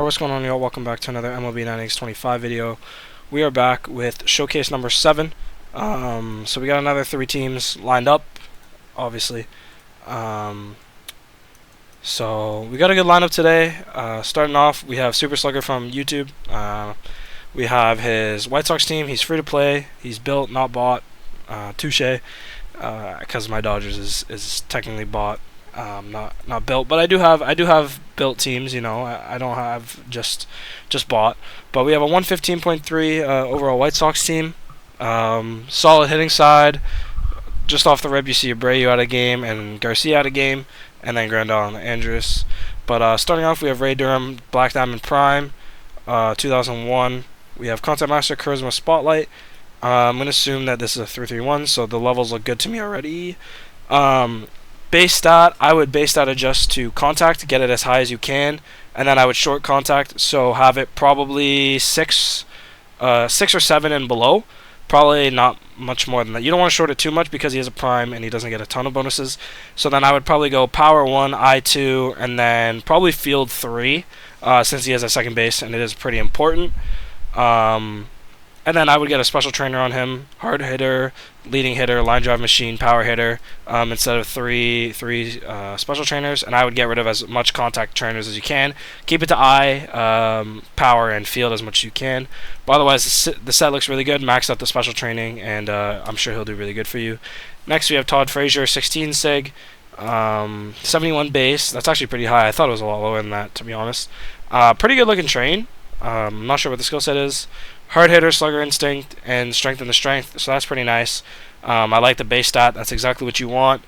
what's going on, y'all? Welcome back to another MLB Innings 25 video. We are back with showcase number 7. So we got another 3 teams lined up, obviously. So we got a good lineup today. Starting off, we have Super Slugger from YouTube. We have his White Sox team. He's free to play. He's built, not bought. Touche. Because my Dodgers is technically bought. Not built, but I do have built teams. You know, I don't have just bought. But we have a 115.3 overall White Sox team. Solid hitting side. Just off the rip, you see Abreu out of game and Garcia out of game, and then Grandal and Andrus. But starting off, we have Ray Durham, Black Diamond Prime, 2001. We have Contact Master, Charisma, Spotlight. I'm going to assume that this is a 3-3-1, so the levels look good to me already. Base stat, I would base stat adjust to contact, get it as high as you can, and then I would short contact, so have it probably 6 or 7 and below. Probably not much more than that. You don't want to short it too much because he has a prime and he doesn't get a ton of bonuses. So then I would probably go power 1, I2, and then probably field 3, since he has a second base and it is pretty important. And then I would get a special trainer on him, hard hitter, leading hitter, line drive machine, power hitter, instead of three special trainers. And I would get rid of as much contact trainers as you can. Keep it to I, power, and field as much as you can. But otherwise, the set looks really good. Max out the special training, and I'm sure he'll do really good for you. Next, we have Todd Frazier, 16 sig, 71 base. That's actually pretty high. I thought it was a lot lower than that, to be honest. Pretty good looking train. I'm not sure what the skill set is. Hard hitter, slugger instinct, and strength in the strength, so that's pretty nice. I like the base stat. That's exactly what you want.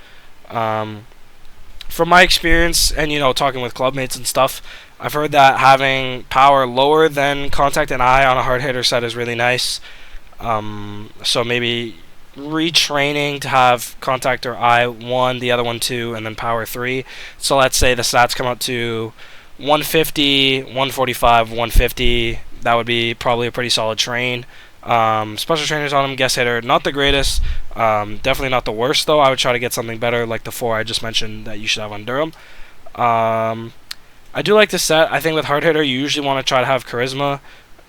From my experience, and talking with clubmates and stuff, I've heard that having power lower than contact and eye on a hard hitter set is really nice. So maybe retraining to have contact or eye 1, the other one 2, and then power 3. So let's say the stats come out to 150, 145, 150. That would be probably a pretty solid train. Special trainers on him, guess hitter, not the greatest. Definitely not the worst, though. I would try to get something better, like the 4 I just mentioned that you should have on Durham. I do like this set. I think with hard hitter, you usually want to try to have charisma,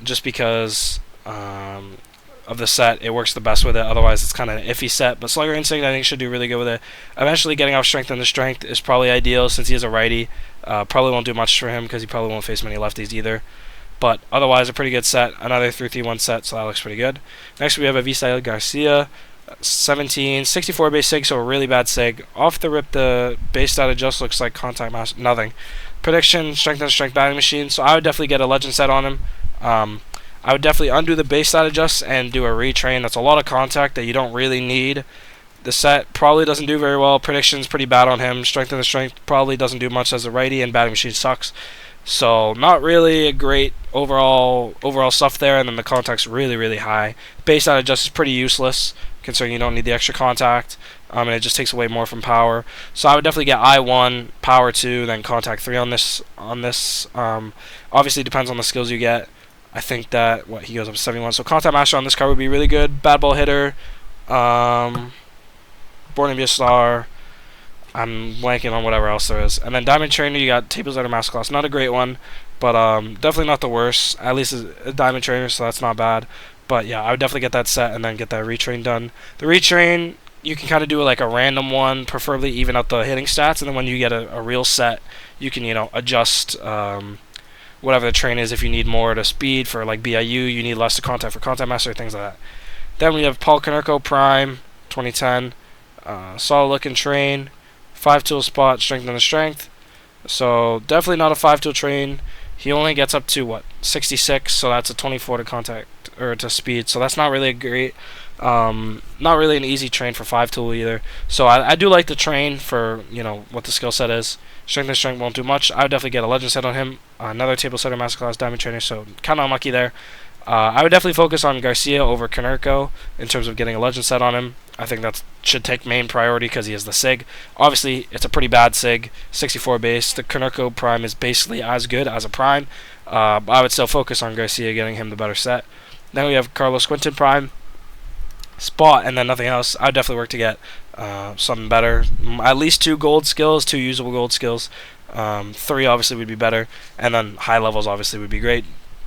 just because of the set. It works the best with it. Otherwise, it's kind of an iffy set. But slugger instinct, I think, should do really good with it. Eventually, getting off strength into strength is probably ideal since he is a righty. Probably won't do much for him because he probably won't face many lefties either. But otherwise, a pretty good set. Another 3-3-1 set, so that looks pretty good. Next, we have Avisail Garcia, 17, 64 base sig, so a really bad sig. Off the rip, the base stat adjust looks like contact mass, nothing. Prediction, strength and strength batting machine, so I would definitely get a legend set on him. I would definitely undo the base stat adjust and do a retrain. That's a lot of contact that you don't really need. The set probably doesn't do very well. Prediction's pretty bad on him. Strength and the strength probably doesn't do much as a righty, and batting machine sucks. So not really a great overall stuff there, and then the contact's really high. Base stat adjust is pretty useless considering you don't need the extra contact, and it just takes away more from power. So I would definitely get I1, power 2, then contact 3 on this. Obviously depends on the skills you get. I think that he goes up to 71. So contact master on this card would be really good. Bad ball hitter, born to be a star. I'm blanking on whatever else there is. And then Diamond Trainer, you got Tables Under Masterclass. Not a great one, but definitely not the worst. At least a Diamond Trainer, so that's not bad. But yeah, I would definitely get that set and then get that retrain done. The retrain, you can kind of do like a random one, preferably even out the hitting stats. And then when you get a real set, you can adjust whatever the train is. If you need more to speed for like BIU, you need less to contact for Contact Master, things like that. Then we have Paul Konerko Prime, 2010. Solid looking train. 5-tool spot, strength and the strength. So definitely not a 5-tool train. He only gets up to 66, so that's a 24 to contact or to speed. So that's not really a great, not really an easy train for 5-tool either. So I do like the train for what the skill set is. Strength and strength won't do much. I would definitely get a legend set on him. Another table setter masterclass diamond trainer. So kind of unlucky there. I would definitely focus on Garcia over Konerko in terms of getting a legend set on him. I think that should take main priority because he has the sig. Obviously, it's a pretty bad sig, 64 base. The Konerko Prime is basically as good as a Prime. I would still focus on Garcia getting him the better set. Then we have Carlos Quinton Prime, spot, and then nothing else. I would definitely work to get something better. At least 2 gold skills, 2 usable gold skills. 3 obviously would be better, and then high levels obviously would be great.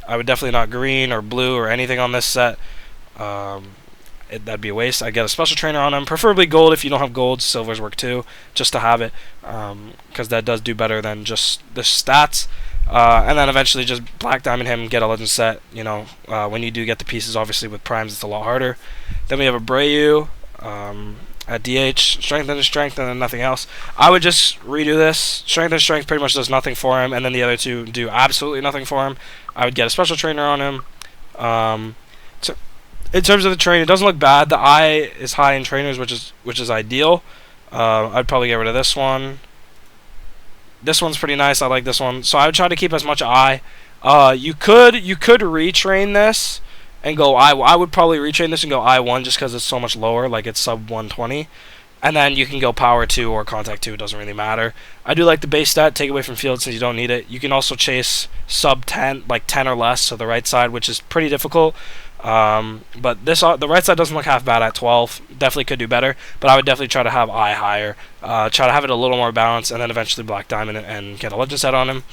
I would definitely not green or blue or anything on this set. That'd be a waste. I'd get a special trainer on him, preferably gold. If you don't have gold, silvers work too, just to have it, because that does do better than just the stats. And then eventually just black diamond him, get a legend set. When you do get the pieces, obviously with primes it's a lot harder. Then we have a Brayu at DH, strength and strength, and then nothing else. I would just redo this. Strength and strength pretty much does nothing for him, and then the other two do absolutely nothing for him. I would get a special trainer on him. So in terms of the train, it doesn't look bad. The eye is high in trainers, which is ideal. I'd probably get rid of this one. This one's pretty nice. I like this one. So I would try to keep as much eye. You could retrain this and go I would probably retrain this and go I1 just because it's so much lower, like it's sub 120. And then you can go power 2 or contact 2, it doesn't really matter. I do like the base stat, take away from field since you don't need it. You can also chase sub 10, like 10 or less to the right side, which is pretty difficult. But the right side doesn't look half bad at 12. Definitely could do better, but I would definitely try to have eye higher. Try to have it a little more balanced, and then eventually black diamond and get a legend set on him.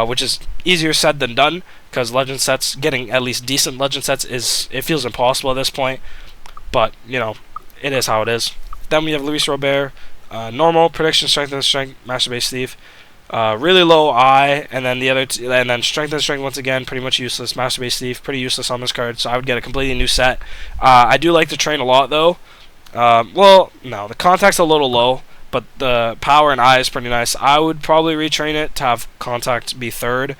Which is easier said than done, because legend sets, getting at least decent legend sets, it feels impossible at this point. But it is how it is. Then we have Luis Robert, normal prediction, strength and strength, master base thief, really low eye, and then and then strength and strength once again, pretty much useless. Master base thief, pretty useless on this card, so I would get a completely new set. I do like the train a lot though. Well, no, the contact's a little low, but the power and eye is pretty nice. I would probably retrain it to have contact be third,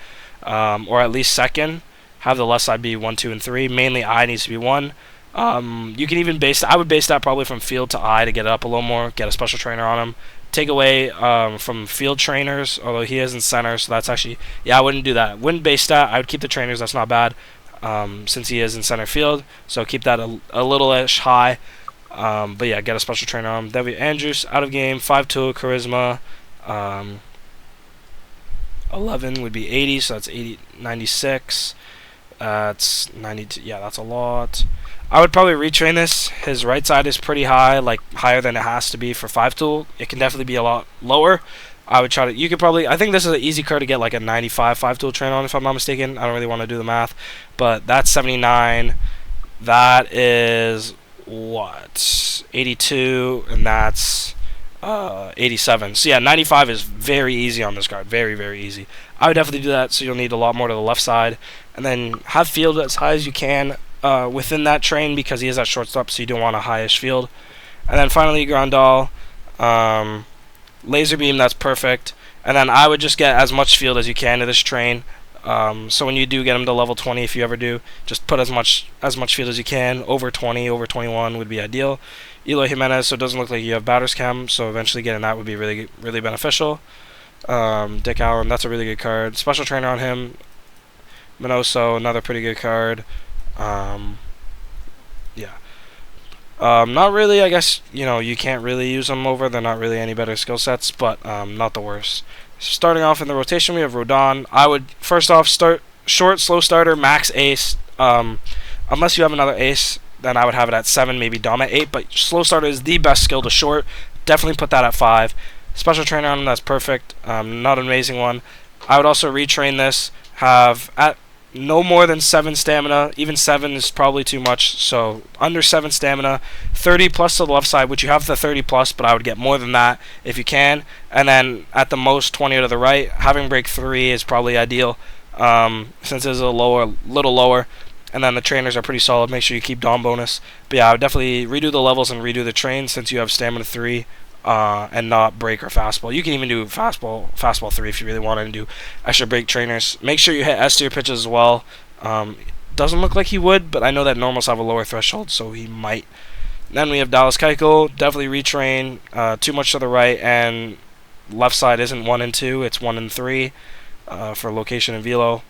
or at least second. Have the left side be 1, 2, and 3. Mainly eye needs to be 1. You can even I would base that probably from field to eye to get it up a little more. Get a special trainer on him. Take away from field trainers, although he is in center, so that's actually, I wouldn't do that. Wouldn't base that. I would keep the trainers. That's not bad, since he is in center field. So keep that a little-ish high. But yeah, get a special trainer on him. Then we have Andrews, out of game, 5'2", charisma. 11 would be 80, so that's 96. That's 92. Yeah, that's a lot. I would probably retrain this. His right side is pretty high, like higher than it has to be for 5-tool. It can definitely be a lot lower. I would try to. You could probably. I think this is an easy card to get like a 95 5-tool train on, if I'm not mistaken. I don't really want to do the math, but that's 79. That is what, 82, and that's 87. So yeah, 95 is very easy on this card. Very, very easy. I would definitely do that. So you'll need a lot more to the left side, and then have field as high as you can within that train, because he is at shortstop, so you don't want a highish field. And then finally Grandal, laser beam. That's perfect. And then I would just get as much field as you can to this train. So when you do get him to level 20, if you ever do, just put as much field as you can. Over 20, over 21 would be ideal. Eloy Jimenez, so it doesn't look like you have batter's chem, so eventually getting that would be really, really beneficial. Dick Allen, that's a really good card. Special trainer on him. Minoso, another pretty good card. Yeah. Not really, I guess, you can't really use them over. They're not really any better skill sets, but not the worst. Starting off in the rotation, we have Rodon. I would, first off, start short, slow starter, max ace. Unless you have another ace, then I would have it at 7, maybe Dom at 8. But slow starter is the best skill to short. Definitely put that at 5. Special trainer on him, that's perfect. Not an amazing one. I would also retrain this. Have at no more than 7 stamina. Even 7 is probably too much. So under 7 stamina, 30 plus to the left side, which you have the 30 plus, but I would get more than that if you can. And then at the most 20 to the right. Having break 3 is probably ideal, since it's a little lower. And then the trainers are pretty solid. Make sure you keep Dom bonus. But yeah, I would definitely redo the levels and redo the train, since you have stamina 3. And not break or fastball. You can even do fastball 3 if you really want to, and do extra break trainers. Make sure you hit S tier pitches as well. Doesn't look like he would, but I know that normals have a lower threshold, so he might. Then we have Dallas Keuchel. Definitely retrain. Too much to the right, and left side isn't 1 and 2. It's 1 and 3 for location and velo.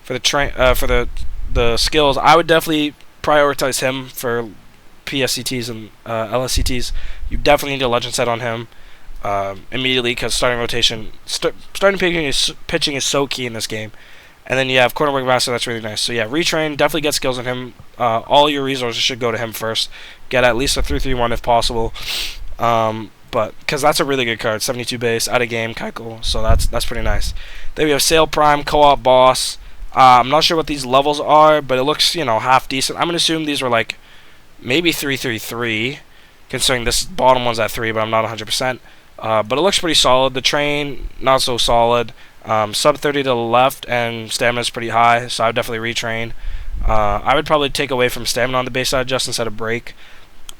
For the the skills, I would definitely prioritize him for PSCTs and LSCTs. You definitely need a legend set on him immediately, because starting rotation, starting pitching is so key in this game. And then you have Cornerback Master, that's really nice. So yeah, retrain, definitely get skills on him. All your resources should go to him first. Get at least a 3-3-1 if possible. but because that's a really good card, 72 base, out of game, Keiko, so that's pretty nice. Then we have Sale Prime, Co-op Boss. I'm not sure what these levels are, but it looks, you know, half decent. I'm gonna assume these were like maybe 333, considering this bottom one's at 3, but I'm not 100%. But it looks pretty solid. The train, not so solid. Sub 30 to the left, and stamina's pretty high, so I would definitely retrain. I would probably take away from stamina on the base side just instead of break.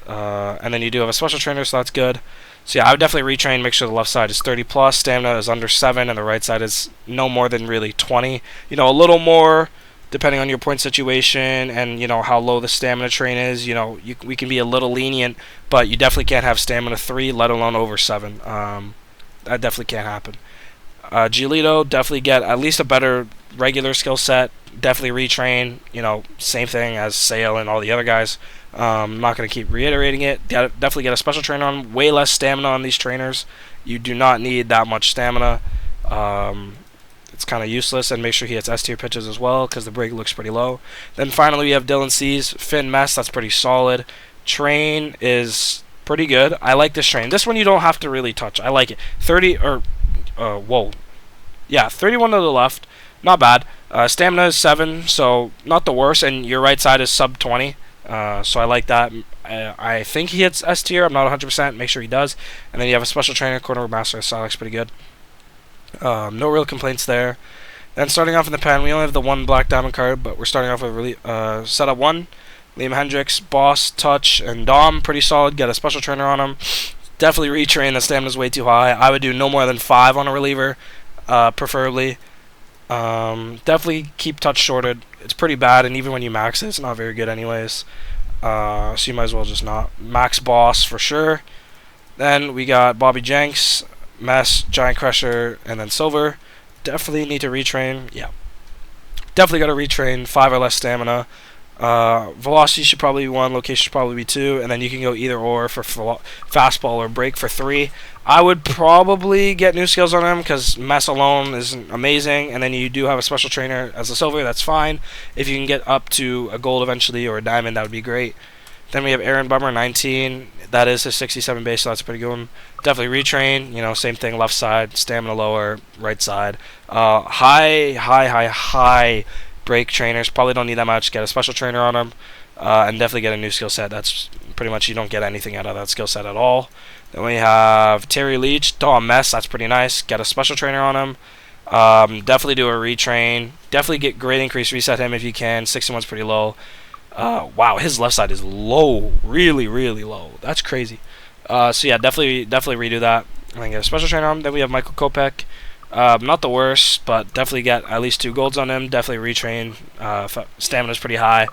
And then you do have a special trainer, so that's good. So yeah, I would definitely retrain, make sure the left side is 30 plus, stamina is under 7, and the right side is no more than really 20. You know, a little more depending on your point situation and, you know, how low the stamina train is. You know, we can be a little lenient, but you definitely can't have stamina 3, let alone over 7. That definitely can't happen. Giolito, definitely get at least a better regular skill set. Definitely retrain. You know, same thing as Sale and all the other guys. I'm not going to keep reiterating it. Definitely get a special trainer on. Way less stamina on these trainers. You do not need that much stamina. It's kind of useless. And make sure he hits S tier pitches as well, because the break looks pretty low. Then finally we have Dylan C's Finn Mess. That's pretty solid. Train is pretty good. I like this train. This one you don't have to really touch. I like it. 30 or whoa, yeah, 31 to the left. Not bad. Stamina is 7, so not the worst. And your right side is sub 20. So I like that. I think he hits S tier. I'm not 100%. Make sure he does. And then you have a special trainer, Corner Master. So that looks pretty good. No real complaints there. Then starting off in the pen, we only have the one black diamond card, but we're starting off with really setup 1. Liam Hendricks, Boss, Touch, and Dom. Pretty solid. Get a special trainer on him. Definitely retrain. The stamina's way too high. I would do no more than 5 on a reliever, preferably. Definitely keep touch shorted. It's pretty bad, and even when you max it, it's not very good anyways. So you might as well just not. Max Boss for sure. Then we got Bobby Jenks, Mess, Giant Crusher, and then Silver. Definitely need to retrain. Yeah. Definitely got to retrain. 5 or less stamina. Velocity should probably be 1, location should probably be 2, and then you can go either or for fastball or break for 3. I would probably get new skills on him because Mess alone isn't amazing, and then you do have a special trainer as a silver, that's fine. If you can get up to a gold eventually or a diamond, that would be great. Then we have Aaron Bummer, 19. That is his 67 base, so that's a pretty good one. Definitely retrain, you know, same thing, left side, stamina lower, right side. High break trainers, probably don't need that much. Get a special trainer on them, and definitely get a new skill set. That's pretty much, you don't get anything out of that skill set at all. Then we have Terry Leach, Mess, that's pretty nice. Get a special trainer on him. Definitely do a retrain. Definitely get great increase, reset him if you can. 61's pretty low. Wow, his left side is low, really low. That's crazy. So yeah, definitely redo that. And then get a special trainer on him. Then we have Michael Kopech. Not the worst, but definitely get at least 2 golds on him. Definitely retrain. Stamina's pretty high.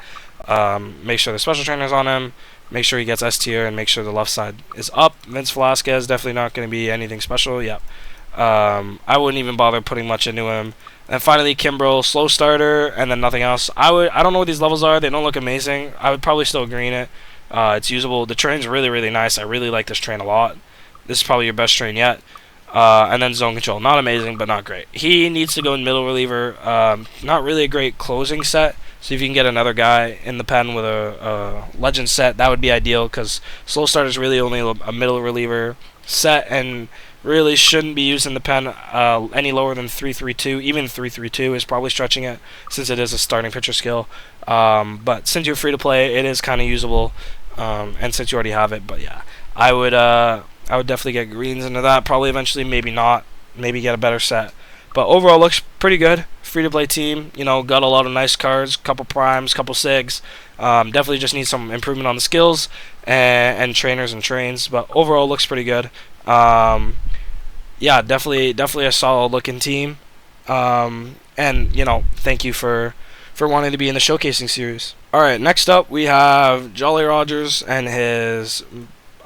Make sure the special trainer's on him. Make sure he gets S tier, and make sure the left side is up. Vince Velasquez, definitely not going to be anything special. Yep. I wouldn't even bother putting much into him. And finally, Kimbrel, slow starter, and then nothing else. I don't know what these levels are. They don't look amazing. I would probably still green it. It's usable. The train's really nice. I really like this train a lot. This is probably your best train yet. And then zone control, not amazing, but not great. He needs to go in middle reliever. Not really a great closing set. So if you can get another guy in the pen with a legend set, that would be ideal, because slow start is really only a middle reliever set, and really shouldn't be used in the pen any lower than 3-3-2. Even 3-3-2 is probably stretching it, since it is a starting pitcher skill. But since you're free to play, it is kind of usable, and since you already have it. But yeah, I would definitely get greens into that. Probably eventually, maybe not. Maybe get a better set. But overall, looks pretty good. Free to play team. You know, got a lot of nice cards. Couple primes, couple sigs. Definitely just need some improvement on the skills and trainers and trains. But overall, looks pretty good. Yeah, definitely a solid looking team. And you know, thank you for wanting to be in the showcasing series. All right, next up we have Jolly Rogers and his.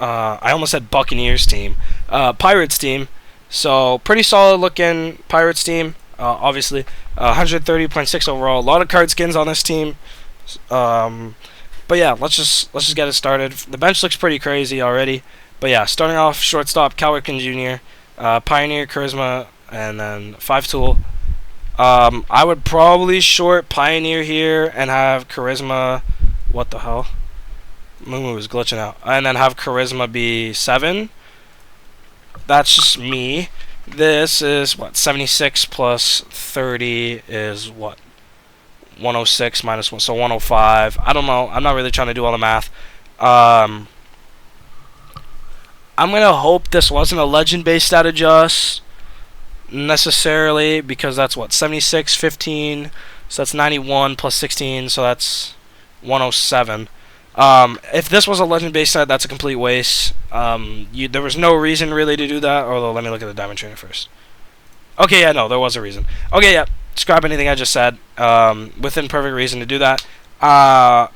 I almost said Buccaneers team. Pirates team. So, pretty solid looking Pirates team, obviously. 130.6 overall. A lot of card skins on this team. But yeah, let's just get it started. The bench looks pretty crazy already. But yeah, starting off, shortstop, Cal Ripken Jr., Pioneer, Charisma, and then 5-tool. I would probably short Pioneer here and have Charisma. What the hell? Mumu is glitching out. And then have Charisma be 7. that's just me. This is what, 76 plus 30 is what, 106 minus 1, so 105. I don't know. I'm not really trying to do all the math. I'm gonna hope this wasn't a legend-based stat adjust necessarily, because that's what, 76, 15, so that's 91 plus 16, so that's 107. If this was a legend-based set, that's a complete waste. There was no reason really to do that. Although, let me look at the diamond trainer first. Okay, yeah, no, there was a reason. Okay, yeah, scrap anything I just said. Within perfect reason to do that.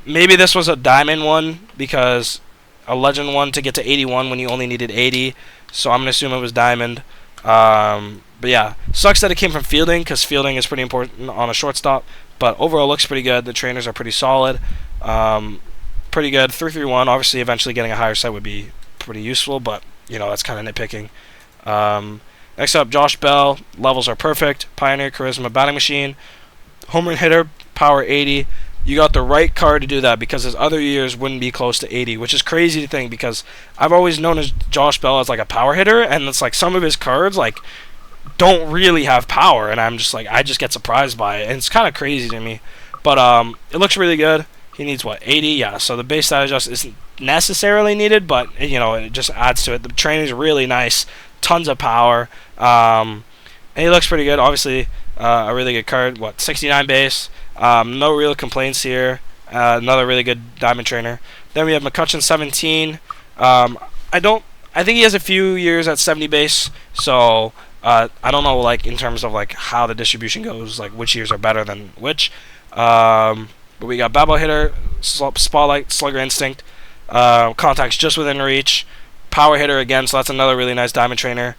Maybe this was a diamond one, because a legend one to get to 81 when you only needed 80. So I'm gonna assume it was diamond. But yeah, sucks that it came from fielding, because fielding is pretty important on a shortstop. But overall, looks pretty good. The trainers are pretty solid. Pretty good. 331. Obviously, eventually getting a higher set would be pretty useful, but you know, that's kind of nitpicking. Next up, Josh Bell. Levels are perfect. Pioneer, Charisma, Batting Machine, Home Run Hitter, Power 80. You got the right card to do that, because his other years wouldn't be close to 80, which is crazy to think, because I've always known as Josh Bell as like a power hitter, and it's like some of his cards like don't really have power, and I'm just like, I just get surprised by it, and it's kind of crazy to me. But it looks really good. He needs what, 80? Yeah, so the base stat adjust isn't necessarily needed, but you know, it just adds to it. The training's really nice, tons of power, and he looks pretty good. Obviously, a really good card. What, 69 base? No real complaints here. Another really good diamond trainer. Then we have McCutcheon 17. I think he has a few years at 70 base, so I don't know, like, in terms of like how the distribution goes, like which years are better than which. But we got Babble Hitter, Spotlight, Slugger Instinct, contacts just within reach, Power Hitter again, so that's another really nice diamond trainer.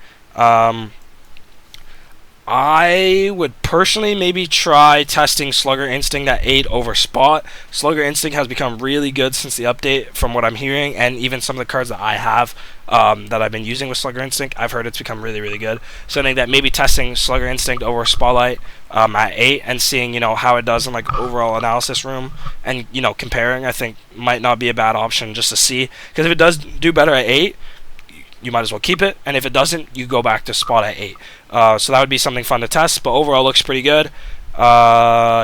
I would personally maybe try testing Slugger Instinct at 8 over Spot. Slugger Instinct has become really good since the update, from what I'm hearing, and even some of the cards that I have that I've been using with Slugger Instinct, I've heard it's become really, really good. So I think that maybe testing Slugger Instinct over Spotlight at 8 and seeing, you know, how it does in like overall analysis room, and you know, comparing, I think might not be a bad option just to see, because if it does do better at 8, you might as well keep it, and if it doesn't, you go back to Spot at 8. So that would be something fun to test, but overall looks pretty good.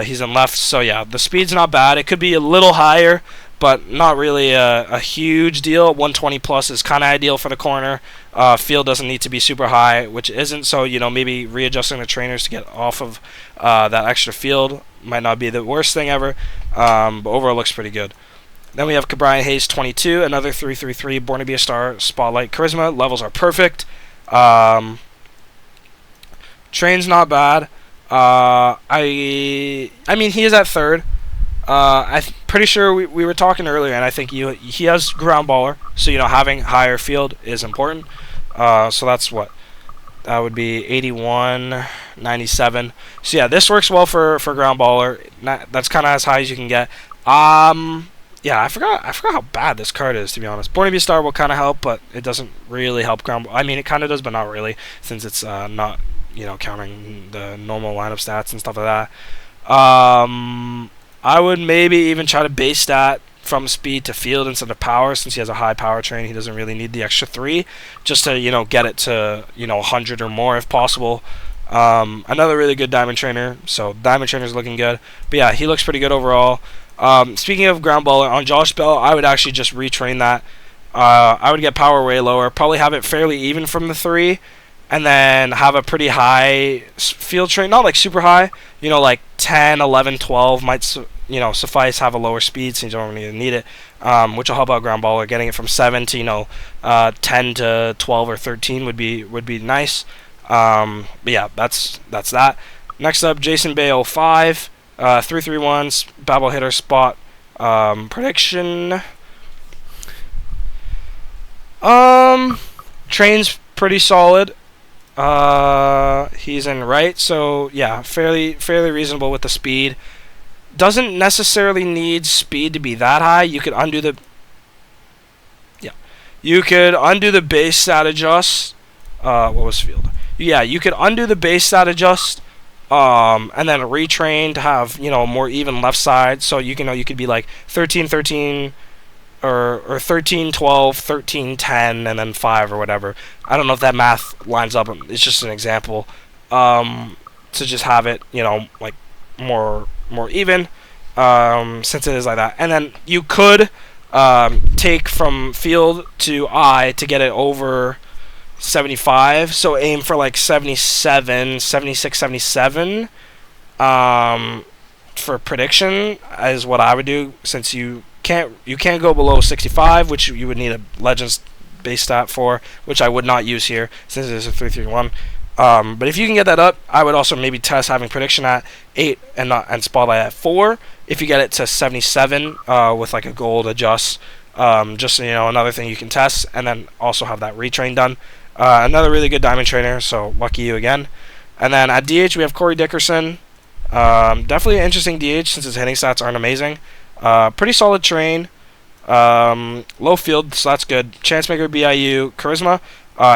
He's in left, so yeah, the speed's not bad. It could be a little higher, but not really a huge deal. 120 plus is kind of ideal for the corner. Field doesn't need to be super high, which isn't, so you know, maybe readjusting the trainers to get off of that extra field might not be the worst thing ever, but overall looks pretty good. Then we have Cabrian Hayes 22, another 333, Born to be a Star, Spotlight, Charisma. Levels are perfect. Train's not bad. I mean, he is at third. I'm pretty sure we were talking earlier, and I think he has ground baller, so you know, having higher field is important. So that's what, that would be 81, 97. So yeah, this works well for ground baller. That's kind of as high as you can get. Yeah, I forgot how bad this card is, to be honest. Born to be a Star will kind of help, but it doesn't really help ground. I mean, it kind of does, but not really, since it's not, you know, counting the normal lineup stats and stuff like that. I would maybe even try to base stat from speed to field instead of power, since he has a high power train. He doesn't really need the extra 3, just to, you know, get it to, you know, 100 or more if possible. Another really good diamond trainer, so diamond trainer's looking good. But yeah, he looks pretty good overall. Speaking of ground baller, on Josh Bell, I would actually just retrain that. I would get power way lower, probably have it fairly even from the 3, and then have a pretty high field train, not like super high, you know, like 10, 11, 12 might, you know, suffice, have a lower speed, so you don't really need it, which will help out ground baller. Getting it from 7 to, you know, 10 to 12 or 13 would be nice. But yeah, that's that. Next up, Jason Bay 05. 331's Babble Hitter, Spot, prediction. Train's pretty solid. He's in right, so yeah, fairly reasonable with the speed. Doesn't necessarily need speed to be that high. You could undo the base stat adjust. What was field? Yeah, you could undo the base stat adjust. And then retrain to have, you know, more even left side, so you could be like 13, 13, or 13, 12, 13, 10, and then 5 or whatever. I don't know if that math lines up. It's just an example. To just have it, like more even, since it is like that. And then you could take from field to eye to get it over 75. So aim for like 77, 76, 77. For prediction is what I would do, since you can't go below 65, which you would need a Legends base stat for, which I would not use here since it is a 3-3-1. But if you can get that up, I would also maybe test having prediction at 8 and spotlight at 4. If you get it to 77 with like a gold adjust, just another thing you can test, and then also have that retrain done. Another really good diamond trainer, so lucky you again. And then at DH we have Corey Dickerson. Definitely an interesting DH since his hitting stats aren't amazing. Pretty solid train. Low field, so that's good. Chance maker, BIU, charisma.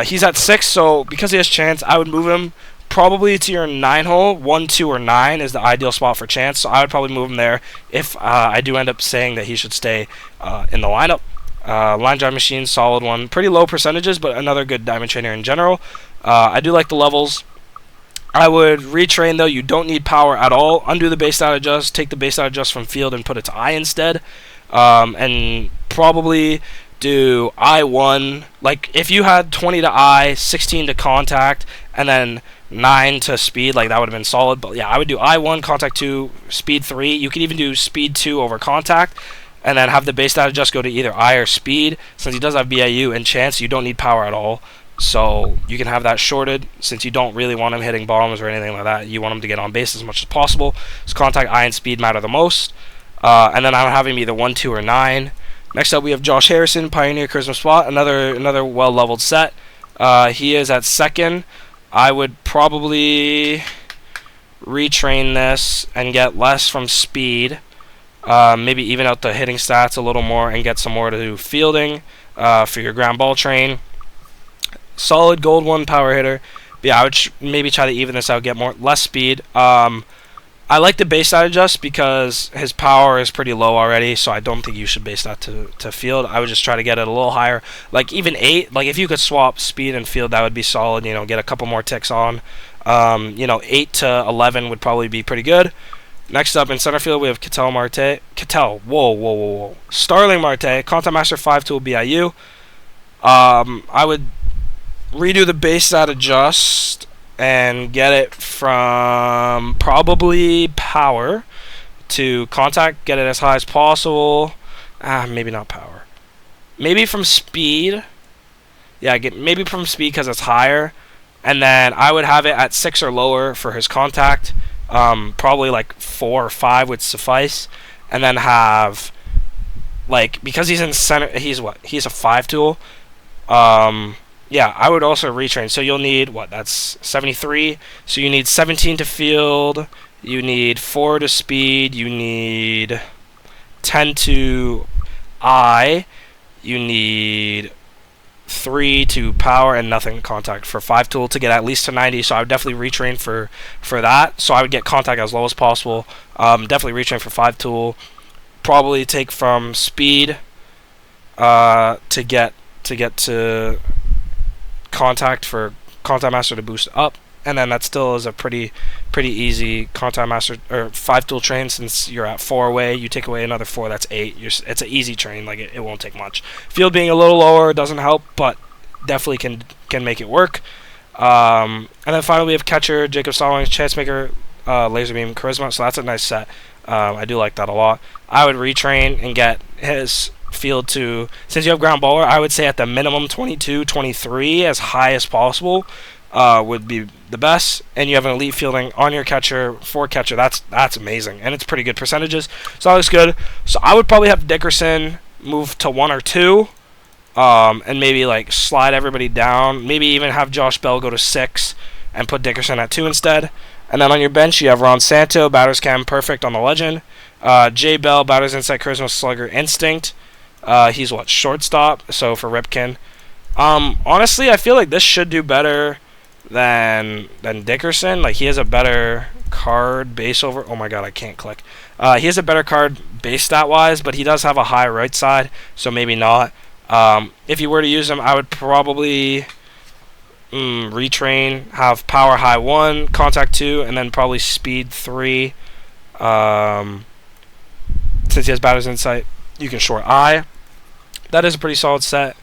He's at 6, so because he has chance, I would move him probably to your 9 hole. 1, 2, or 9 is the ideal spot for chance, so I would probably move him there if I do end up saying that he should stay in the lineup. Line drive machine, solid one. Pretty low percentages, but another good diamond trainer in general. I do like the levels. I would retrain though. You don't need power at all. Undo the base stat adjust. Take the base stat adjust from field and put it to eye instead. And probably do I1. Like if you had 20 to eye, 16 to contact, and then 9 to speed, like that would have been solid. But yeah, I would do I1, contact 2, speed 3. You could even do speed 2 over contact, and then have the base stat adjust go to either eye or speed. Since he does have BIU and chance, you don't need power at all. So you can have that shorted, since you don't really want him hitting bombs or anything like that. You want him to get on base as much as possible. So contact, eye, and speed matter the most. And then I would have him either 1, 2, or 9. Next up we have Josh Harrison, Pioneer, Charisma, Spot. Another well-leveled set. He is at 2nd. I would probably retrain this and get less from speed. Maybe even out the hitting stats a little more and get some more to do fielding for your ground ball train. Solid gold 1 power hitter. But yeah, I would maybe try to even this out, get less speed. I like the base stat adjust because his power is pretty low already, so I don't think you should base that to field. I would just try to get it a little higher. Like even 8, like if you could swap speed and field, that would be solid, get a couple more ticks on. 8 to 11 would probably be pretty good. Next up in center field we have Starling Marte, Contact Master 5 tool BIU. I would redo the base stat adjust and get it from probably power to contact, get it as high as possible. Maybe not power. Maybe from speed. Yeah, maybe from speed because it's higher. And then I would have it at 6 or lower for his contact. Probably like 4 or 5 would suffice. And then have, like, because he's in center, he's a 5 tool. Yeah, I would also retrain. So you'll need, that's 73. So you need 17 to field. You need 4 to speed. You need 10 to eye. You need 3 to power and nothing contact for 5 tool to get at least to 90. So I would definitely retrain for that. So I would get contact as low as possible. Definitely retrain for 5 tool. Probably take from speed to get to contact for contact master to boost up, and then that still is a pretty easy contact master or 5 tool train. Since you're at 4 away, you take away another 4, that's 8. It's an easy train, like it won't take much. Field being a little lower doesn't help, but definitely can make it work. And then finally we have catcher Jacob Stallings, chance maker, laser beam, charisma. So that's a nice set. I do like that a lot. I would retrain and get his field to, since you have ground baller, I would say at the minimum 22, 23, as high as possible would be the best. And you have an elite fielding on your catcher for catcher. That's amazing, and it's pretty good percentages. So that looks good. So I would probably have Dickerson move to 1 or 2, and maybe like slide everybody down. Maybe even have Josh Bell go to 6 and put Dickerson at 2 instead. And then on your bench you have Ron Santo, batters cam perfect on the legend. Jay Bell, batters insight, charisma, slugger, instinct. He's shortstop, so for Ripken. Honestly, I feel like this should do better than Dickerson. Like, he has a better card base over. Oh my god, I can't click. He has a better card base stat wise, but he does have a high right side, so maybe not. If you were to use him, I would probably retrain, have power high 1, contact 2, and then probably speed 3. Since he has batter's insight, you can short I. That is a pretty solid set.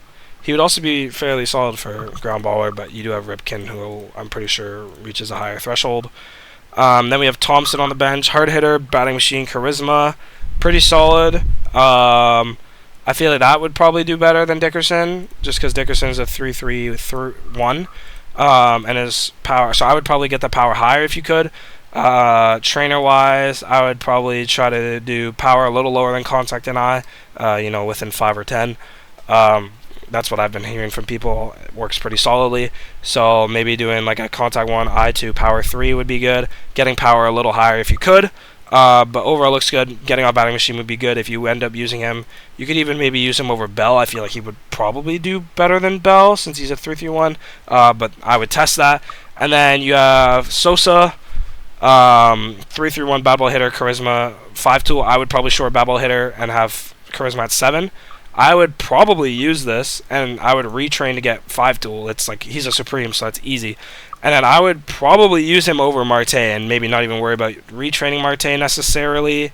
He would also be fairly solid for ground baller, but you do have Ripken, who I'm pretty sure reaches a higher threshold. Then we have Thompson on the bench, hard hitter, batting machine, charisma, pretty solid. I feel like that would probably do better than Dickerson, just because Dickerson's a 3-3-1, and his power. So I would probably get the power higher if you could. Trainer-wise, I would probably try to do power a little lower than contact and I, within 5 or 10. That's what I've been hearing from people. It works pretty solidly. So maybe doing like a contact 1, I2, power 3 would be good. Getting power a little higher if you could. But overall looks good. Getting off batting machine would be good if you end up using him. You could even maybe use him over Bell. I feel like he would probably do better than Bell since he's a 3-3-1. But I would test that. And then you have Sosa, 3-3-1 bad ball hitter, charisma, 5 tool. I would probably short bad ball hitter and have charisma at 7. I would probably use this, and I would retrain to get 5 tool. It's like he's a supreme, so that's easy. And then I would probably use him over Marte and maybe not even worry about retraining Marte necessarily,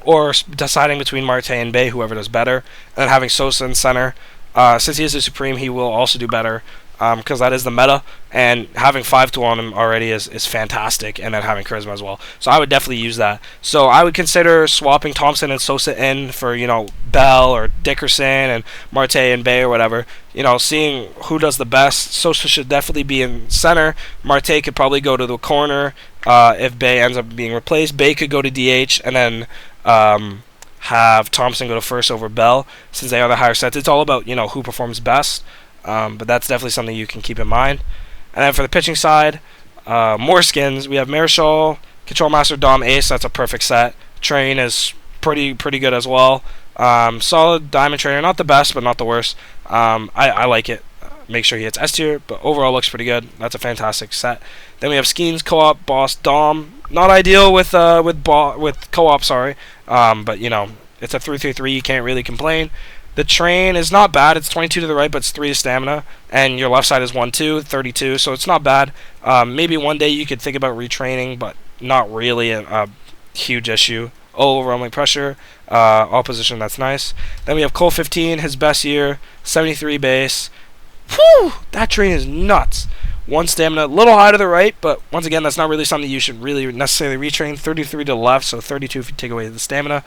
or deciding between Marte and Bay, whoever does better. And then having Sosa in center. Since he is a supreme, he will also do better, because that is the meta, and having 5 tool on him already is fantastic, and then having charisma as well. So I would definitely use that. So I would consider swapping Thompson and Sosa in for, Bell or Dickerson and Marte and Bay or whatever. Seeing who does the best. Sosa should definitely be in center. Marte could probably go to the corner if Bay ends up being replaced. Bay could go to DH, and then have Thompson go to first over Bell, since they are the higher sets. It's all about, who performs best. But that's definitely something you can keep in mind. And then for the pitching side, more skins. We have Marischal, Control Master, Dom, Ace. That's a perfect set. Train is pretty good as well. Solid Diamond Trainer. Not the best, but not the worst. I like it. Make sure he hits S tier, but overall looks pretty good. That's a fantastic set. Then we have Skeens, Co-op, Boss, Dom. Not ideal with Co-op, sorry. But, it's a 3-3-3. You can't really complain. The train is not bad. It's 22 to the right, but it's 3 to stamina. And your left side is 1-2, 32, so it's not bad. Maybe one day you could think about retraining, but not really a huge issue. Overwhelming pressure. Opposition, that's nice. Then we have Cole 15, his best year, 73 base. Whew! That train is nuts. 1 stamina, a little high to the right, but once again, that's not really something you should really necessarily retrain. 33 to the left, so 32 if you take away the stamina.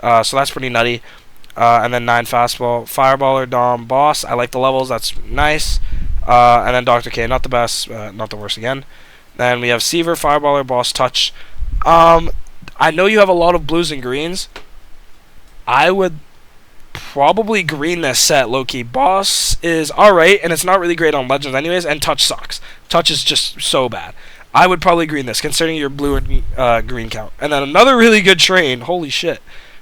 So that's pretty nutty. And then 9 fastball, Fireballer, Dom, Boss. I like the levels. That's nice. And then Dr. K, not the best, not the worst again. Then we have Seaver, Fireballer, Boss, Touch. I know you have a lot of blues and greens. I would probably green this set low-key. Boss is alright, and it's not really great on Legends anyways, and Touch sucks. Touch is just so bad. I would probably green this, considering your blue and green count. And then another really good train. Holy shit.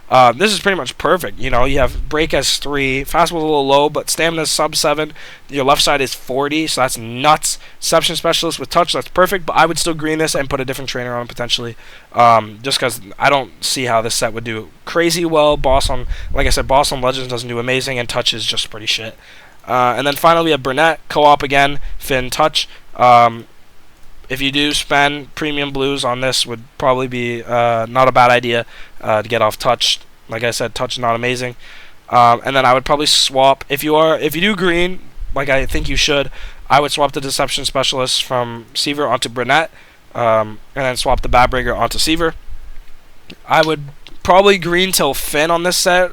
This is pretty much perfect. You have break as 3, fastball's a little low, but stamina's sub 7. Your left side is 40, so that's nuts. Reception specialist with touch, that's perfect, but I would still green this and put a different trainer on potentially, just because I don't see how this set would do crazy well. Like I said, Boss on Legends doesn't do amazing, and touch is just pretty shit. And then finally we have Burnett, Co-op again, Finn, touch. If you do spend premium blues on this, would probably be not a bad idea to get off touch. Like I said, touch is not amazing. And then I would probably swap if you do green, like I think you should. I would swap the deception specialist from Seaver onto Burnett, and then swap the bad breaker onto Seaver. I would probably green till Finn on this set,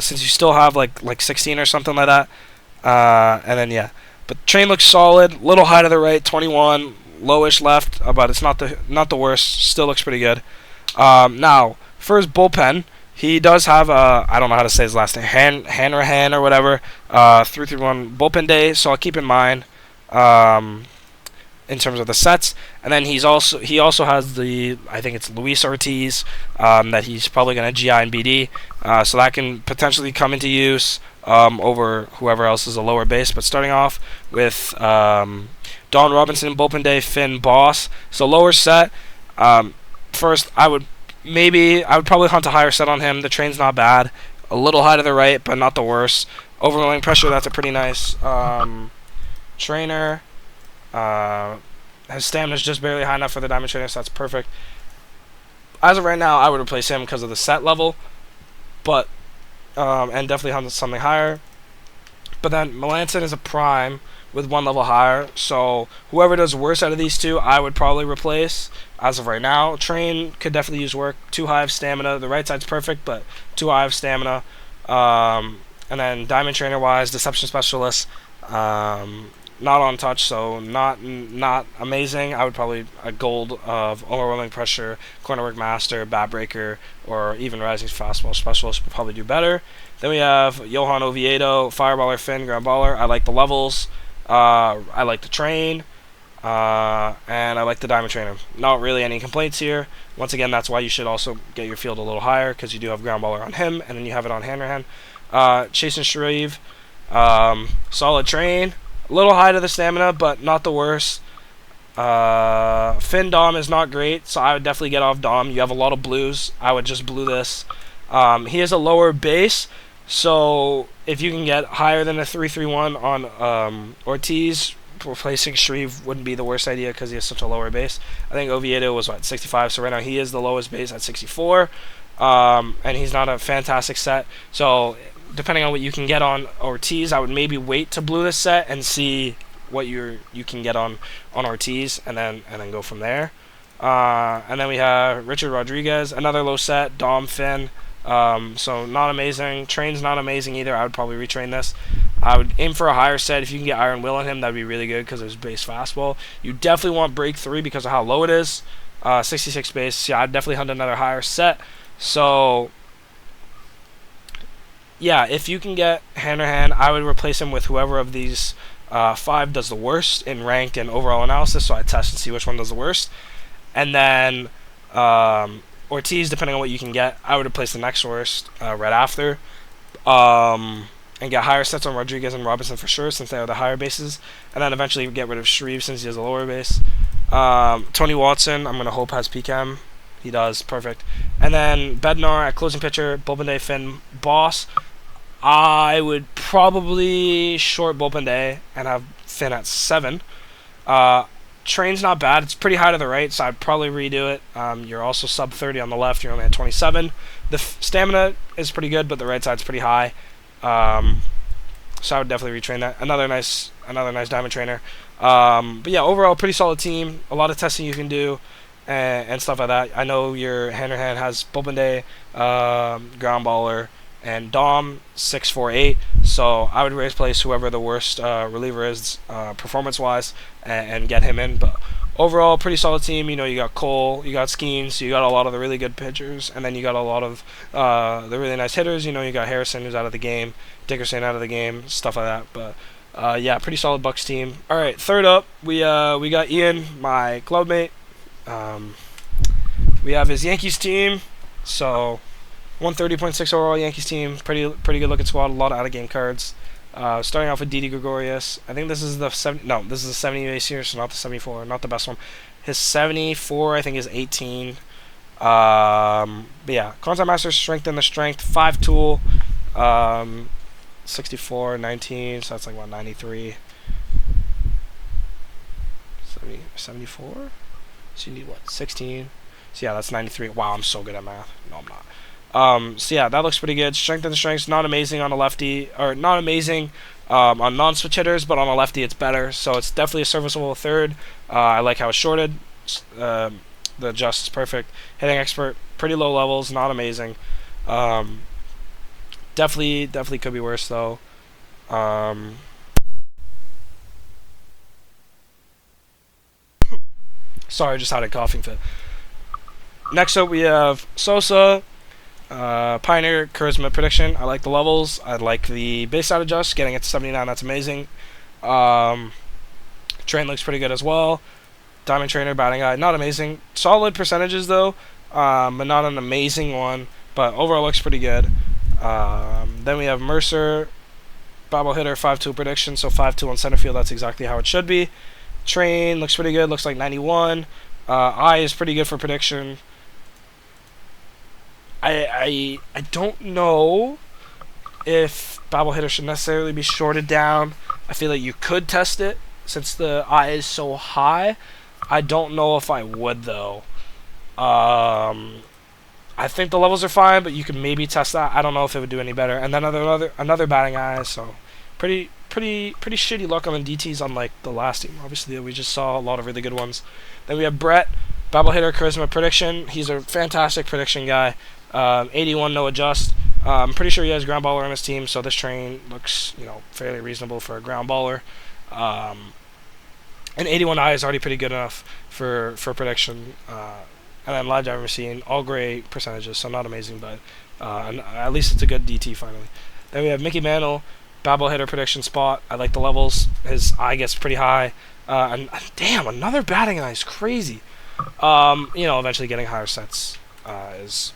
since you still have like 16 or something like that. And then yeah. But the train looks solid, little high to the right, 21, lowish left, but it's not the worst. Still looks pretty good. Now for his bullpen, he does have I don't know how to say his last name, Hanrahan or whatever, 3-3-1 bullpen day. So I'll keep in mind. in terms of the sets. And then he also has the, I think it's Luis Ortiz, that he's probably going to GI and BD, so that can potentially come into use over whoever else is a lower base. But starting off with Don Robinson, bullpen day, Finn, Boss. So lower set. First, I would probably hunt a higher set on him. The train's not bad. A little high to the right, but not the worst. Overwhelming pressure, that's a pretty nice trainer. His stamina's just barely high enough for the diamond trainer, so that's perfect. As of right now, I would replace him because of the set level, but and definitely hunt something higher. But then Melanson is a prime with one level higher, so whoever does worse out of these two, I would probably replace. As of right now, Train could definitely use work. Too high of stamina. The right side's perfect, but too high of stamina. And then Diamond Trainer wise, Deception Specialist, not on touch, so not amazing. I would probably a gold of Overwhelming Pressure, Corner Work Master, Bat Breaker, or even Rising Fastball Specialist would probably do better. Then we have Johan Oviedo, Fireballer, Finn, Ground Baller. I like the levels. I like the train. And I like the Diamond Trainer. Not really any complaints here. Once again, that's why you should also get your field a little higher, because you do have Ground Baller on him, and then you have it on Hanrahan. Chase and Shreve, solid train. A little high to the stamina, but not the worst. Finn Dom is not great, so I would definitely get off Dom. You have a lot of blues. I would just blue this. He has a lower base, so if you can get higher than a 3-3-1 on Ortiz, replacing Shreve wouldn't be the worst idea because he has such a lower base. I think Oviedo was, 65, so right now he is the lowest base at 64. And he's not a fantastic set, so depending on what you can get on Ortiz, I would maybe wait to blue this set and see what you can get on Ortiz, and then go from there. And then we have Richard Rodriguez, another low set, Dom, Finn. So not amazing. Train's not amazing either. I would probably retrain this. I would aim for a higher set. If you can get Iron Will on him, that'd be really good because of his base fastball. You definitely want break 3 because of how low it is. 66 base. Yeah, I'd definitely hunt another higher set. So yeah, if you can get Hanrahan, I would replace him with whoever of these 5 does the worst in ranked and overall analysis, so I test and see which one does the worst. And then Ortiz, depending on what you can get, I would replace the next worst right after. And get higher sets on Rodriguez and Robinson for sure, since they are the higher bases. And then eventually get rid of Shreve since he has a lower base. Tony Watson, I'm going to hope has PCAM. He does, perfect. And then Bednar at closing pitcher, bullpen day, Finn, Boss. I would probably short bullpen day and have Finn at 7. Train's not bad. It's pretty high to the right, so I'd probably redo it. You're also sub 30 on the left. You're only at 27. The stamina is pretty good, but the right side's pretty high. So I would definitely retrain that. Another nice diamond trainer. But yeah, overall, pretty solid team. A lot of testing you can do. And stuff like that. I know your Hanrahan has bullpen day, ground baller, and Dom 6-4-8. So I would replace whoever the worst reliever is performance-wise and get him in. But overall, pretty solid team. You know, you got Cole, you got Skeens, you got a lot of the really good pitchers, and then you got a lot of the really nice hitters. You know, you got Harrison who's out of the game, Dickerson out of the game, stuff like that. But yeah, pretty solid Bucks team. All right, third up, we got Ian, my club mate. We have his Yankees team, so 130.6 overall Yankees team, pretty good looking squad, a lot of out of game cards. Starting off with Didi Gregorius. I think this is the 70 base here, so not the 74, not the best one. His 74 I think is 18. But yeah, Contact Master, strength in the strength, 5 tool, 64, 19, so that's like what, 93, 74. So you need what, 16? So yeah, that's 93. Wow, I'm so good at math. No, I'm not. So yeah, that looks pretty good. Strength and strength's not amazing on a lefty, or not amazing on non-switch hitters, but on a lefty it's better. So it's definitely a serviceable third. I like how it's shorted. The adjust is perfect. Hitting expert, pretty low levels, not amazing. Definitely could be worse though. Sorry, I just had a coughing fit. Next up, we have Sosa, Pioneer, Charisma, Prediction. I like the levels. I like the base side adjust. Getting it to 79, that's amazing. Train looks pretty good as well. Diamond Trainer, batting eye, not amazing. Solid percentages though, but not an amazing one. But overall looks pretty good. Then we have Mercer, bobble hitter, 5-2 prediction, so 5-2 on center field. That's exactly how it should be. Train looks pretty good. Looks like 91. Eye is pretty good for prediction. I don't know if bobble hitter should necessarily be shorted down. I feel like you could test it since the eye is so high. I don't know if I would though. I think the levels are fine, but you can maybe test that. I don't know if it would do any better. And then another batting eye. So pretty shitty luck on the DTs, unlike the last team. Obviously, we just saw a lot of really good ones. Then we have Brett, bobble hitter, charisma, prediction. He's a fantastic prediction guy. 81, no adjust. I'm pretty sure he has ground baller on his team, so this train looks, fairly reasonable for a ground baller. And 81 eye is already pretty good enough for prediction. And then live driver machine, all gray percentages, so not amazing, but at least it's a good DT finally. Then we have Mickey Mantle, bobble hitter prediction spot. I like the levels. His eye gets pretty high. And damn, another batting eye is crazy. Eventually getting higher sets is,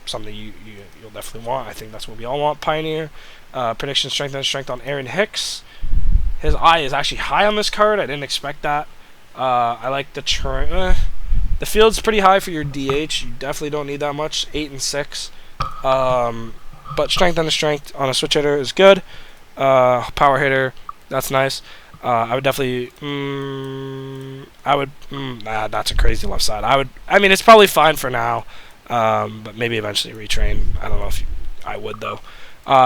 something you'll definitely want. I think that's what we all want. Pioneer, prediction strength and strength on Aaron Hicks. His eye is actually high on this card. I didn't expect that. I like the the field's pretty high for your DH. You definitely don't need that much. 8 and 6. But strength and strength on a switch hitter is good. Power hitter, that's nice. I would definitely. That's a crazy left side. It's probably fine for now. But maybe eventually retrain. I don't know if I would though.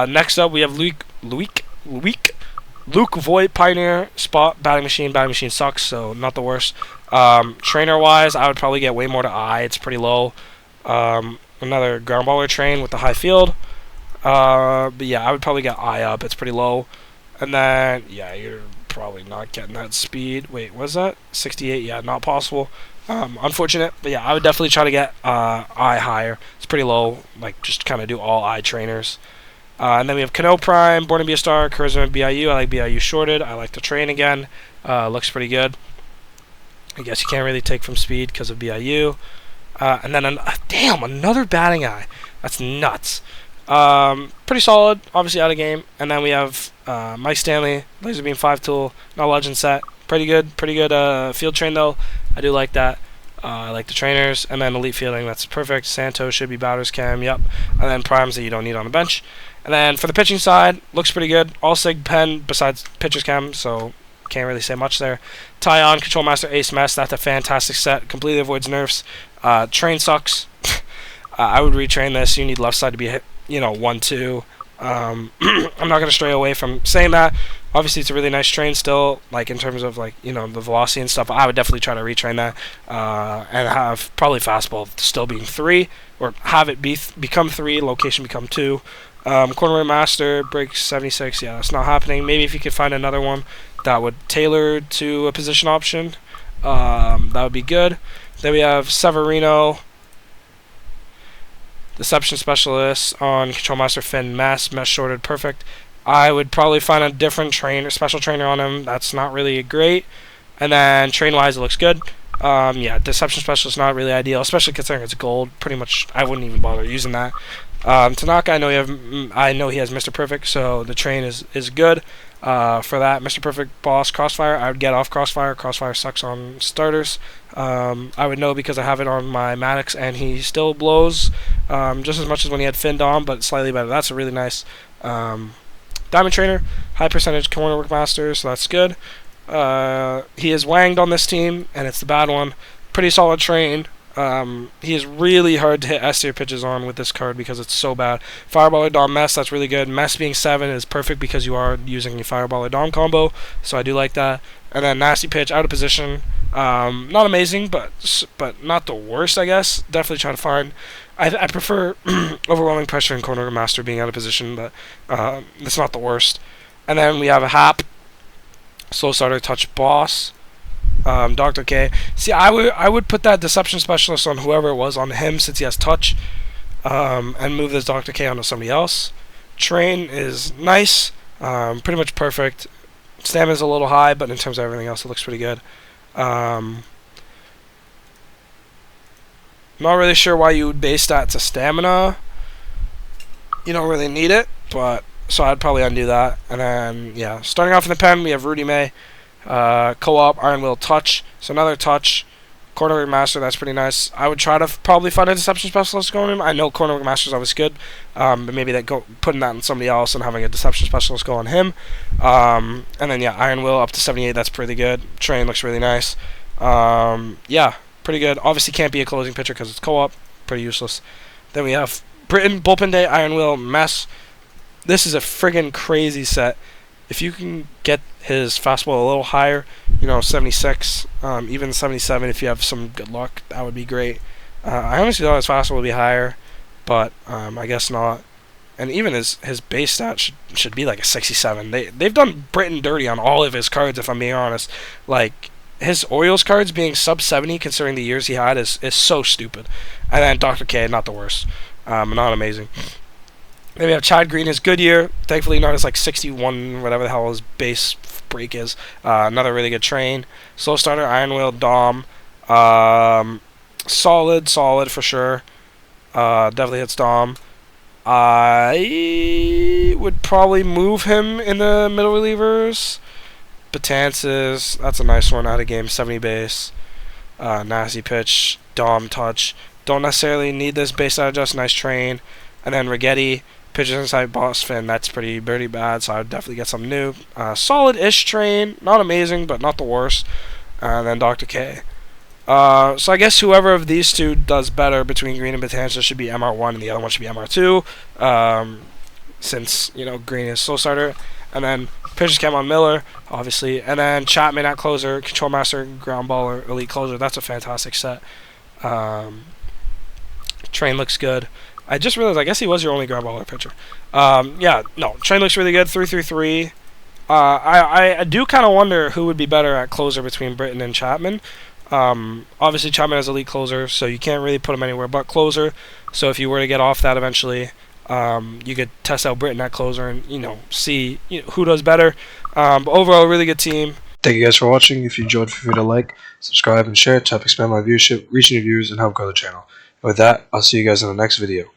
Next up we have Luke Voigt, Pioneer, spot, batting machine. Batting machine sucks, so not the worst. Trainer wise, I would probably get way more to eye. It's pretty low. Another ground baller train with the high field. But yeah, I would probably get eye up. It's pretty low. And then you're probably not getting that speed. Wait, was that 68? Yeah, not possible. Unfortunate, but yeah, I would definitely try to get eye higher. It's pretty low, like just kind of do all eye trainers. And then we have Cano Prime, Born to Be a Star, Charisma, BIU. I like BIU shorted. I like the train again. Looks pretty good. I guess you can't really take from speed because of BIU. And then another batting eye. That's nuts. Pretty solid, obviously out of game. And then we have Mike Stanley, Laser Beam 5 tool, not legend set. Pretty good field train though. I do like that. I like the trainers. And then elite fielding, that's perfect. Santos should be batter's cam, yep. And then primes that you don't need on the bench. And then for the pitching side, looks pretty good. All sig pen besides pitcher's cam, so can't really say much there. Tyon, Control Master, Ace Mess, that's a fantastic set. Completely avoids nerfs. Train sucks. I would retrain this. You need left side to be hit, 1-2. I'm not going to stray away from saying that. Obviously, it's a really nice train still, like in terms of the velocity and stuff. I would definitely try to retrain that and have probably fastball still being 3, or have it become 3, location become 2. Corner Master, break 76. Yeah, that's not happening. Maybe if you could find another one that would tailor to a position option, that would be good. Then we have Severino, Deception Specialist on Control Master Finn Mesh shorted, perfect. I would probably find a different special trainer on him. That's not really great. And then train wise, it looks good. Deception Specialist not really ideal, especially considering it's gold. Pretty much, I wouldn't even bother using that. Tanaka, I know he has Mr. Perfect, so the train is good. For that, Mr. Perfect, Boss, Crossfire, I would get off Crossfire. Crossfire sucks on starters. I would know because I have it on my Maddox, and he still blows just as much as when he had Finn Dom, but slightly better. That's a really nice Diamond Trainer, high percentage corner work master, so that's good. He is wanged on this team, and it's the bad one. Pretty solid train. He is really hard to hit S-tier pitches on with this card because it's so bad. Fireballer Dom Mess, that's really good. Mess being 7 is perfect because you are using a Fireballer Dom combo, so I do like that. And then Nasty Pitch, out of position. Not amazing, but not the worst, I guess. Definitely try to find. I prefer Overwhelming Pressure and Corner Master being out of position, but it's not the worst. And then we have a Hap, Slow Starter, Touch Boss. Dr. K. See, I would put that Deception Specialist on whoever it was on him since he has touch, and move this Dr. K onto somebody else. Train is nice, pretty much perfect. Stamina's a little high, but in terms of everything else, it looks pretty good. Not really sure why you would base that to stamina. You don't really need it, but so I'd probably undo that. And then, yeah, starting off in the pen, we have Rudy May, co-op, Iron Will, touch. So another touch. Cornerback Master, that's pretty nice. I would try to probably find a Deception Specialist going in. I know Cornerback Master is always good, but maybe putting that on somebody else and having a Deception Specialist go on him. And then, yeah, Iron Will up to 78, that's pretty good. Train looks really nice. Yeah, pretty good. Obviously can't be a closing pitcher because it's co-op. Pretty useless. Then we have Britain, Bullpen Day, Iron Will, Mess. This is a friggin' crazy set. If you can get his fastball a little higher, 76, even 77, if you have some good luck, that would be great. I honestly thought his fastball would be higher, but I guess not. And even his base stat should be like a 67. They've done Britain dirty on all of his cards, if I'm being honest. Like, his Orioles cards being sub 70, considering the years he had, is so stupid. And then Dr. K, not the worst. Not amazing. Then we have Chad Green, his good year. Thankfully, not as like 61, whatever the hell his base break is. Another really good train. Slow starter, Iron Will, Dom. Solid for sure. Definitely hits Dom. I would probably move him in the middle relievers. Betances, that's a nice one out of game, 70 base. Nasty pitch, Dom touch. Don't necessarily need this base side adjust, nice train. And then Rigetti, pitches inside boss fin, that's pretty bad, so I would definitely get some new. Solid-ish train, not amazing, but not the worst. And then Dr. K. So I guess whoever of these two does better between Green and Betances should be MR1 and the other one should be MR2. Since, Green is slow starter. And then pitchers Cameron Miller, obviously. And then Chapman at closer, Control Master, Ground Baller, Elite Closer. That's a fantastic set. Train looks good. I just realized, I guess he was your only ground baller pitcher. Yeah, no, Train looks really good, 3-3-3. I do kind of wonder who would be better at closer between Britton and Chapman. Obviously, Chapman has elite closer, so you can't really put him anywhere but closer. So if you were to get off that eventually, you could test out Britton at closer and, see who does better. But overall, really good team. Thank you guys for watching. If you enjoyed, feel free to like, subscribe, and share to help expand my viewership, reach new viewers, and help grow the channel. And with that, I'll see you guys in the next video.